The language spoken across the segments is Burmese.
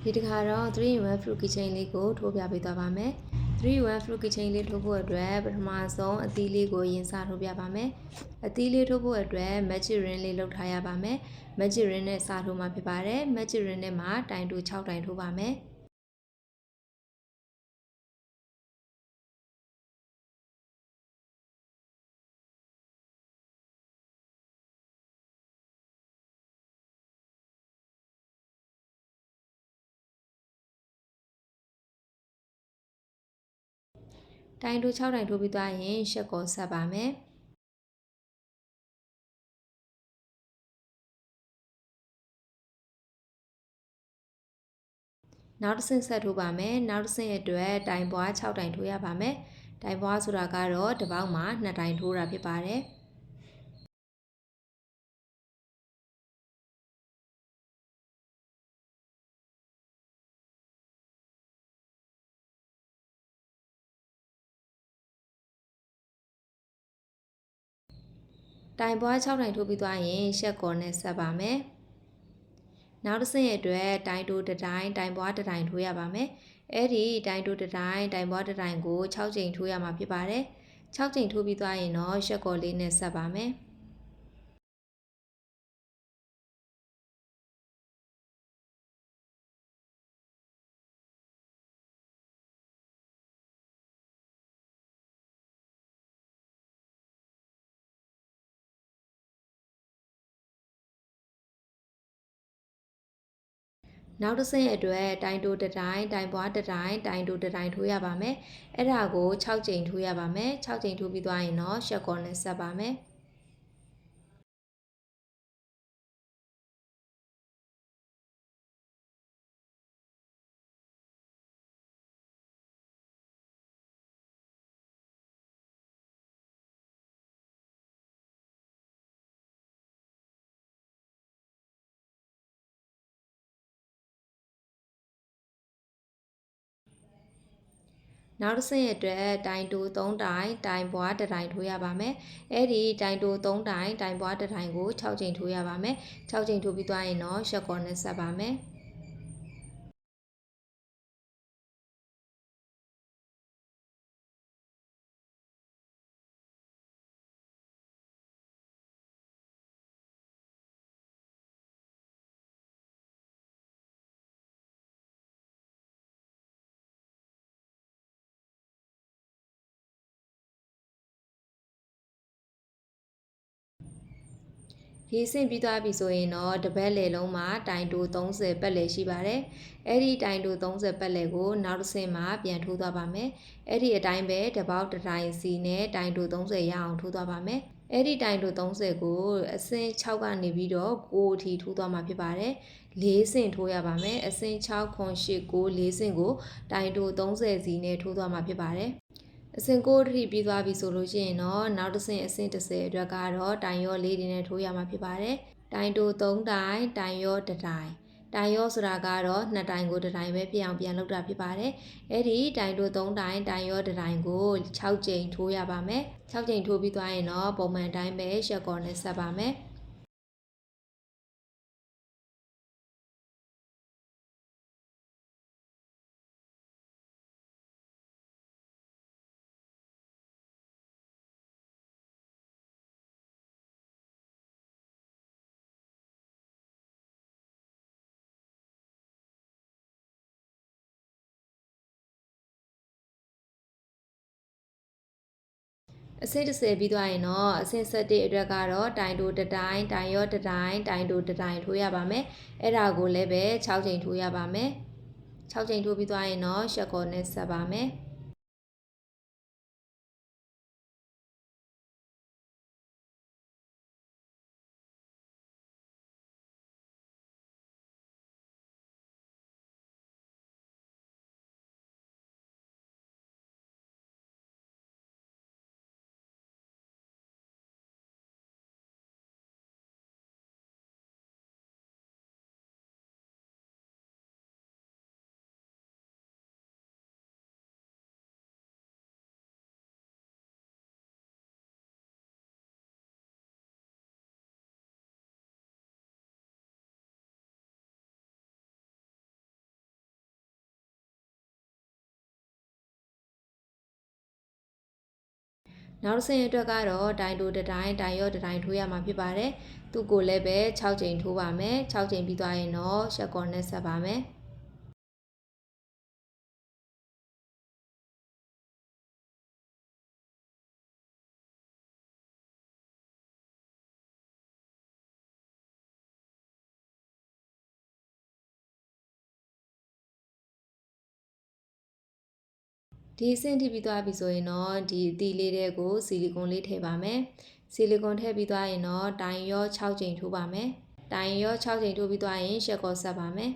ဒီတစ်ခါတော့ 3-in-1 fruit keychain လေးကိုထိုးပြပေးသွားပါမယ် 3-in-1 fruit keychain လေးထိုးဖို့အတွက်ပထမဆုံးအသီးလေးကိုရင်စထိုးပြပါမယ်အသီးလေးထိုးဖို့အတွက် magic ring လေးလုပ်ထားရပါမယ် magic ring နဲ့စထိုးမှာဖြစ်ပါတယ် magic ring နဲ့မှာတိုင်တို6တိုင်ထိုးပါမယ်တိုင်တို6တိုင်ထိုးပြီးသွားရင်ရှက်ကိုဆက်ပါမယ်နောက်တစ်ဆင့်ဆက်ထိုးပါမယ်နောက်တစ်ဆင့်အတွက်တိုင်ပွား6တိုင်ထိုးရပါမယ်တိုင်ပွားဆိုတာကတော့တစ်ပေါက်မှာ2တိုင်ထိုးတာဖြစ်ပါတယ်တိုင်ပွား6တိုင်ထိုးပြီးသွားရင်ရှက်ကော်နဲ့ဆက်ပါမယ်နောက်တစ်ဆင့်အတွက်တိုင်တို1တိုင်တိုင်ပွား1တိုင်ထိုးရပါမယ်အဲ့ဒီတိုင်တို1တိုင်တိုင်ပွား1တိုင်ကို6ကြိမ်ထိုးရမှာဖြစ်ပါတယ်6ကြိမ်ထိုးပြီးသွားရင်တော့ရှက်ကော်လေးနဲ့ဆက်ပါမယ်နောက်တစ်ဆင့်အတွက်တိုင်တို1တိုင်တိုင်ပွား1တိုင်တိုင်တို1တိုင်ထိုးရပါမယ်အဲ့ဒါကို6ကြိမ်ထိုးရပါမယ်6ကြိမ်ထိုးပြီးသွားရင်တော့ရှက်ကော်နဲ့ဆက်ပါမယ်နောက်တစ်ဆင့်အတွက်တိုင်တို3တိုင်တိုင်ပွား1တိုင်ထိုးရပါမယ်အဲ့ဒီတိုင်တို3တိုင်တိုင်ပွား1တိုင်ကို6ကြိမ်ထိုးရပါမယ်6ကြိမ်ထိုးပြီးသွားရင်တော့ရှက်ကော်နဲ့ဆက်ပါမယ်ဒီအဆင့်ပြီးသွားပြီဆိုရင်တော့တပတ်လည်လုံးမှာတိုင်တို30ပတ်လည်ရှိပါတယ်အဲ့ဒီတိုင်တို30ပတ်လည်ကိုနောက်တစ်ဆင့်မှာပြန်ထိုးသွားပါမယ်အဲ့ဒီအတိုင်းပဲတစ်ပေါက်တစ်တိုင်စီနဲ့တိုင်တို30ရအောင်ထိုးသွားပါမယ်အဲ့ဒီတိုင်တို30ကိုအဆင့်6ကနေပြီးတော့9အထိထိုးသွားမှာဖြစ်ပါတယ်4ဆင့်ထိုးရပါမယ်အဆင့်6 9 8 9 4ဆင့်ကိုတိုင်တို30စီနဲ့ထိုးသွားမှာဖြစ်ပါတယ်အဆင့်9ထိပြီးသွားပြီဆိုလို့ရှိရင်တော့နောက်တစ်ဆင့်အဆင့်10အတွက်ကတော့တိုင်ရောလေးတွေနဲ့ထိုးရမှာဖြစ်ပါတယ်တိုင်တို3တိုင်တိုင်ရော1တိုင်တိုင်ရောဆိုတာကတော့2တိုင်ကို1တိုင်ပဲဖြစ်အောင်ပြန်လုပ်တာဖြစ်ပါတယ်အဲ့ဒီတိုင်တို3တိုင်တိုင်ရော1တိုင်ကို6ကြိမ်ထိုးရပါမယ်6ကြိမ်ထိုးပြီးသွားရင်တော့ပုံမှန်တိုင်းပဲရှက်ကော်နဲ့ဆက်ပါမယ်အဆင့်10ပြီးသွားရင်တော့အဆင့်17အတွက်ကတော့တိုင်တို1တိုင်တိုင်ရော1တိုင်တိုင်တို1တိုင်ထိုးရပါမယ်အဲ့ဒါကိုလည်းပဲ6ကြိမ်ထိုးရပါမယ်6ကြိမ်ထိုးပြီးသွားရင်တော့ရှက်ကော်နဲ့ဆက်ပါမယ် နောက်တစ်ဆင့်အတွက်ကတော့တိုင်တိုတစ်တိုင်းတိုင်ရော့တစ်တိုင်းထိုးရမှာဖြစ်ပါတယ်သူ့ကိုလည်းပဲ6ချိန်ထိုးပါမယ်6ချိန်ပြီးသွားရင်တော့ရှက်ကော်နဲ့ဆက်ပါမယ်ဒီအဆင့်ထိပြီးသွားပြီဆိုရင်တော့ဒီအသီးလေးတွေကိုဆီလီကွန်လေးထည့်ပါမယ်ဆီလီကွန်ထည့်ပြီးသွားရင်တော့တိုင်ရော6ချိန်ထိုးပါမယ်တိုင်ရော6ချိန်ထိုးပြီးသွားရင်ရှက်ကော်ဆက်ပါမယ်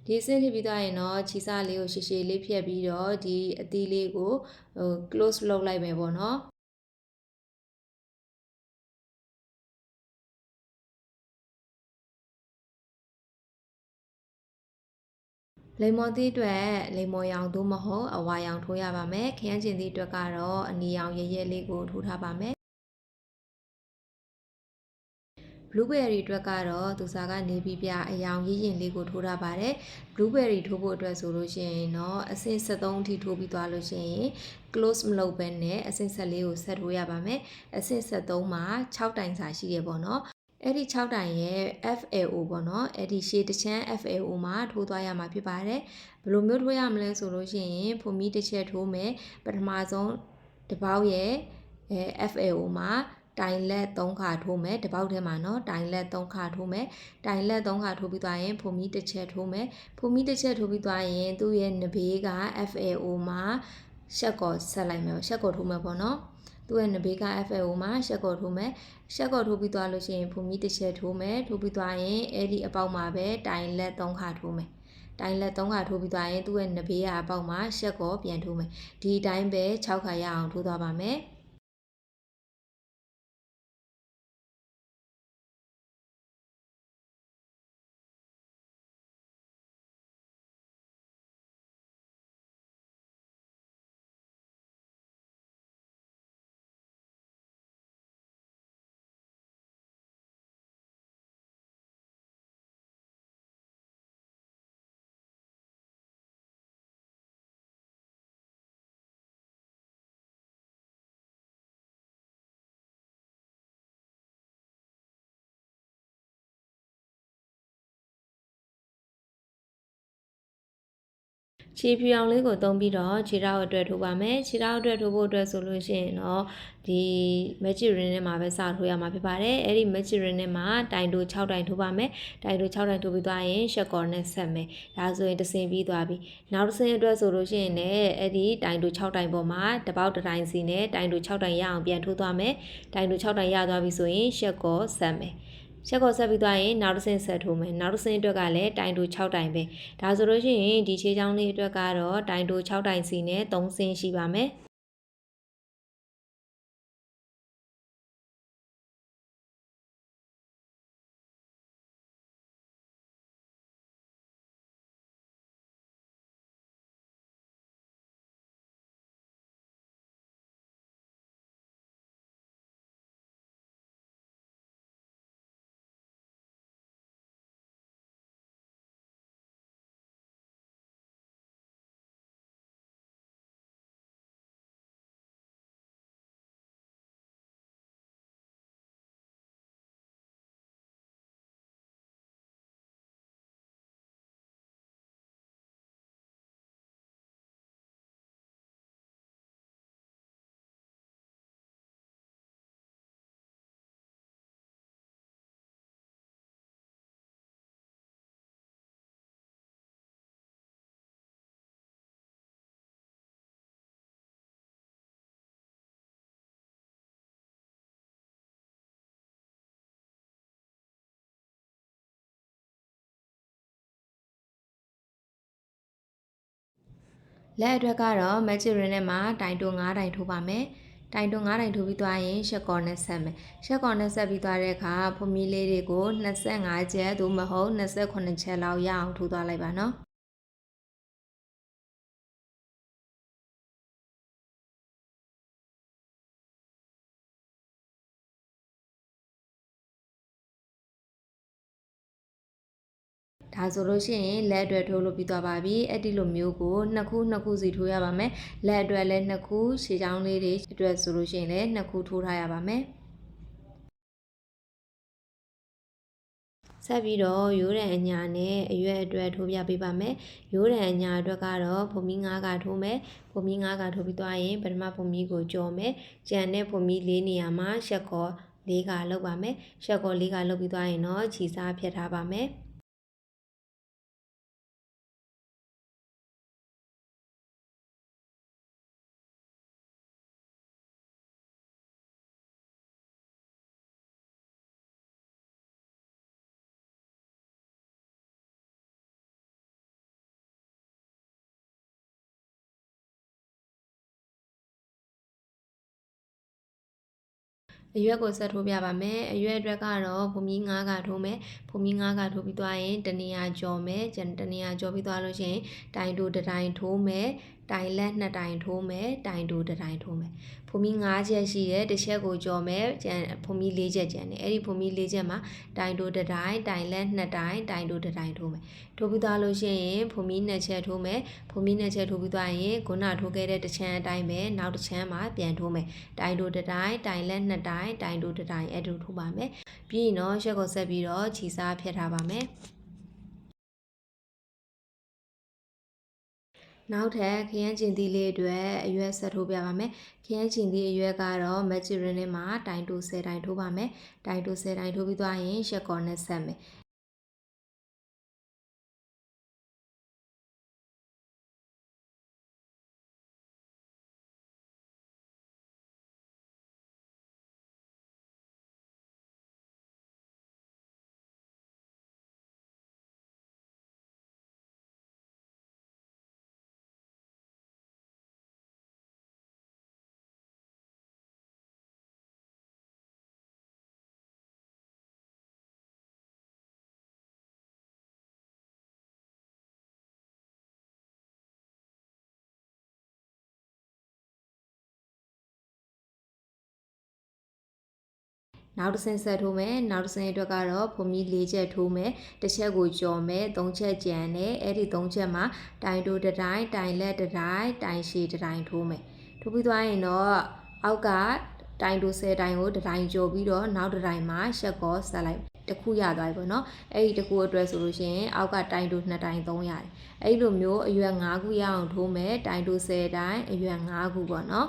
ဒီအဆင့်ထိပြီးသွားရင်တော့ခြေစလေးကိုရှည်ရှည်လေးဖြတ်ပြီးတော့ဒီအသီးလေးကိုclose လုပ်လိုက်မယ်ပေါ့နော်လိမ္မော်သီးအတွက်လိမ္မော်ရောင်သို့မဟုတ်အဝါရောင်ထိုးရပါမယ်ခရမ်းကျင်သီးအတွက်ကတော့အနီရောင်ရဲရဲလေးကိုထိုးထားပါမယ် blueberry အတွက်ကတော့သူစားကနေပြီးပြအယောင်ရည်ရင်လေးကိုထိုးထားပါတယ် blueberry ထိုးဖို့အတွက်ဆိုလို့ရှိရင်တော့အဆင့်73အထိထိုးပြီးသွားလို့ရှိရင် close မလုပ်ဘဲနဲ့အဆင့်14ကိုဆက်ထိုးရပါမယ်အဆင့်73မှာ6တိုင်စာရှိရပေါ့နော်အဲ့ဒီ6တိုင်ရဲ့ FAO ပေါ့နော်အဲ့ဒီရှေ့တစ်ချမ်း FAO မှာထိုးသွားရမှာဖြစ်ပါတယ်ဘယ်လိုမျိုးထိုးရမလဲဆိုလို့ရှိရင်ဖုန်မီတစ်ချက်ထိုးမယ်ပထမဆုံးတစ်ပေါက်ရဲ့FAO မှာတိုင်လက်3ခါထိုးမယ်တစ်ပေါက်ထဲမှာเนาะတိုင်လက်3ခါထိုးမယ်တိုင်လက်3ခါထိုးပြီးသွားရင်ဖုန်မီတစ်ချက်ထိုးမယ်ဖုန်မီတစ်ချက်ထိုးပြီးသွားရင်သူ့ရဲ့နဘေးက FAO မှာရှက်ကော်ဆက်လိုက်မယ်ရှက်ကော်ထိုးမယ်ပေါ့เนาะသူ့ရဲ့နဘေးက FAO မှာရှက်ကော်ထိုးမယ်ရှက်ကော်ထိုးပြီးသွားလို့ရှိရင်ဖုန်မီတစ်ချက်ထိုးမယ်ထိုးပြီးသွားရင်အဲ့ဒီအပေါက်မှာပဲတိုင်လက်3ခါထိုးမယ်တိုင်လက်3ခါထိုးပြီးသွားရင်သူ့ရဲ့နဘေးကအပေါက်မှာရှက်ကော်ပြန်ထိုးမယ်ဒီအတိုင်းပဲ6ခါရအောင်ထိုးသွားပါမယ်ခြေဖြူအောင်လေးကိုသုံးပြီးတော့ခြေထောက်အတွက်ထိုးပါမယ်ခြေထောက်အတွက်ထိုးဖို့အတွက်ဆိုလို့ရှိရင်တော့ဒီ magic ring နဲ့မှာပဲစထိုးရမှာဖြစ်ပါတယ်အဲ့ဒီ magic ring နဲ့မှာတိုင်တို6တိုင်ထိုးပါမယ်တိုင်တို6တိုင်ထိုးပြီးသွားရင်ရှက်ကော်နဲ့ဆက်မယ်ဒါဆိုရင်တစ်ဆင့်ပြီးသွားပြီနောက်တစ်ဆင့်အတွက်ဆိုလို့ရှိရင်လည်းအဲ့ဒီတိုင်တို6တိုင်ပေါ်မှာတစ်ပေါက်တစ်တိုင်စီနဲ့တိုင်တို6တိုင်ရအောင်ပြန်ထိုးသွားမယ်တိုင်တို6တိုင်ရသွားပြီဆိုရင်ရှက်ကော်ဆက်မယ်ချက်ကောဆက်ပြီးသွားရင်နောက်တစ်ဆင့်ဆက်ထိုးမယ်နောက်တစ်ဆင့်အတွက်ကလည်းတိုင်တို6တိုင်ပဲဒါဆိုလို့ရှိရင်ဒီခြေချောင်းလေးအတွက်ကတော့တိုင်တို6တိုင်စီနဲ့3ဆင့်ရှိပါမယ် လက်အတွက်ကတော့ magic ring နဲ့မှာတိုင်တို9တိုင်ထိုးပါမယ်တိုင်တို9တိုင်ထိုးပြီးသွားရင်ရှက်ကော်နဲ့ဆက်မယ်ရှက်ကော်နဲ့ဆက်ပြီးသွားတဲ့အခါဖမီလေးတွေကို25ချက်သို့မဟုတ်28ချက်လောက်ရအောင်ထိုးသွားလိုက်ပါနော်ဒါဆိုလို့ရှိရင်လက်အတွက်ထိုးလို့ပြီးသွားပါပြီအဲ့ဒီလိုမျိုးကိုနှစ်ခုစီထိုးရပါမယ်လက်အတွက်လည်းနှစ်ခုရှည်ချောင်းလေးတွေအတွက်ဆိုလို့ရှိရင်လည်းနှစ်ခုထိုးထားရပါမယ်ဆက်ပြီးတော့ရိုးရံအညာနဲ့အရွက်အတွက်ထိုးပြပေးပါမယ်ရိုးရံအညာအတွက်ကတော့ဖုံမီ9ကထိုးမယ်ဖုံမီ9ကထိုးပြီးသွားရင်ပထမဖုံမီကိုကြော်မယ်ကြံတဲ့ဖုံမီ4နေရာမှာရှက်ခေါ်4ကလောက်ပါမယ်ရှက်ခေါ်4ကလောက်ပြီးသွားရင်တော့ခြီစားဖြတ်ထားပါမယ်အရွက်ကိုဆက်ထိုးပြပါမယ်အရွက်အတွက်ကတော့ဖုံမီ9ကထိုးမယ်ဖုံမီ9ကထိုးပြီးသွားရင်တနေရာကြော်မယ်တနေရာကြော်ပြီးသွားလို့ရှိရင်တိုင်တိုတတိုင်ထိုးမယ်တိုင်လက်2တိုင်ထိုးမယ်တိုင်တိုတတိုင်ထိုးမယ်ဖုံမီ9ချက်ရှိတယ်တစ်ချက်ကိုကြော်မယ်ဖုံမီ4ချက်ကျန်တယ်အဲ့ဒီဖုံမီ4ချက်မှာတိုင်တိုတတိုင်တိုင်လက်2တိုင်တိုင်တိုတတိုင်ထိုးမယ်ထိုးပြီးသွားလို့ရှိရင်ဖုံမီ2ချက်ထိုးမယ်ဖုံမီ2ချက်ထိုးပြီးသွားရင်ခုနထိုးခဲ့တဲ့တစ်ချမ်းအတိုင်းပဲနောက်တစ်ချမ်းမှာပြန်ထိုးမယ်တိုင်တိုတတိုင်တိုင်လက်2တိုင်တိုင်တိုတတိုင်အဲ့လိုထိုးပါမယ်ပြီးရင်တော့ရှက်ကိုဆက်ပြီးတော့ခြီစားဖြတ်ထားပါမယ်နောက်ထပ်ခရမ်းကျင်သီးလေးအတွက်အရွက်ဆက်ထိုးပြပါမယ်ခရမ်းကျင်သီးအရွက်ကတော့ magic ring နဲ့မှာတိုင်တို10တိုင်ထိုးပါမယ်တိုင်တို10တိုင်ထိုးပြီးသွားရင်ရှက်ကော်နဲ့ဆက်မယ်နောက်တစ်ဆင့်ဆက်ထိုးမယ်နောက်တစ်ဆင့်အတွက်ကတော့ဖုံမီ4ချက်ထိုးမယ်တစ်ချက်ကိုကြော်မယ်3ချက်ကျန်တယ်အဲ့ဒီ3ချက်မှာတိုင်တိုတတိုင်တိုင်လက်တတိုင်တိုင်ရှည်တတိုင်ထိုးမယ်ထိုးပြီးသွားရင်တော့အောက်ကတိုင်တို10တိုင်ကိုတတိုင်ကြော်ပြီးတော့နောက်တတိုင်မှာရှက်ကောဆက်လိုက်တခုရသွားပြီပေါ့နော်အဲ့ဒီတခုအတွက်ဆိုလို့ရှိရင်အောက်ကတိုင်တို2တိုင်3ရတယ်အဲ့လိုမျိုးအရွယ်5ခုရအောင်ထိုးမယ်တိုင်တို10တိုင်အရွယ်5ခုပေါ့နော်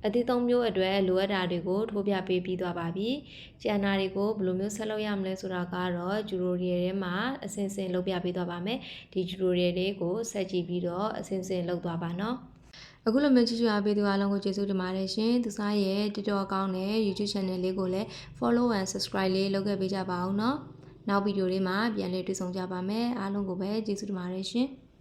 အသီးသုံးမျိုးအတွက်လိုအပ်တာတွေကိုထိုးပြပေးပြီးသွားပါပြီ။ကျန်တာတွေကိုဘယ်လိုမျိုးဆက်လုပ်ရမလဲဆိုတာကတော့ဂျူရိုရီထဲမှာအစဉ်စဉ်လုပ်ပြပေးသွားပါမယ်။ဒီဂျူရိုရီတွေကိုဆက်ကြည့်ပြီးတော့အစဉ်စဉ်လုပ်သွားပါနော်။အခုလိုမျိုးကြည့်ကြရပေးသူအားလုံးကိုကျေးဇူးတင်ပါတယ်ရှင်။သူစားရဲ့ TikTok account နဲ့ YouTube channel လေးကိုလည်း follow and subscribe လေးလုပ်ခဲ့ပေးကြပါအောင်နော်။နောက်ဗီဒီယိုလေးမှာပြန်လည်တွေ့ဆုံကြပါမယ်။အားလုံးကိုပဲကျေးဇူးတင်ပါတယ်ရှင်။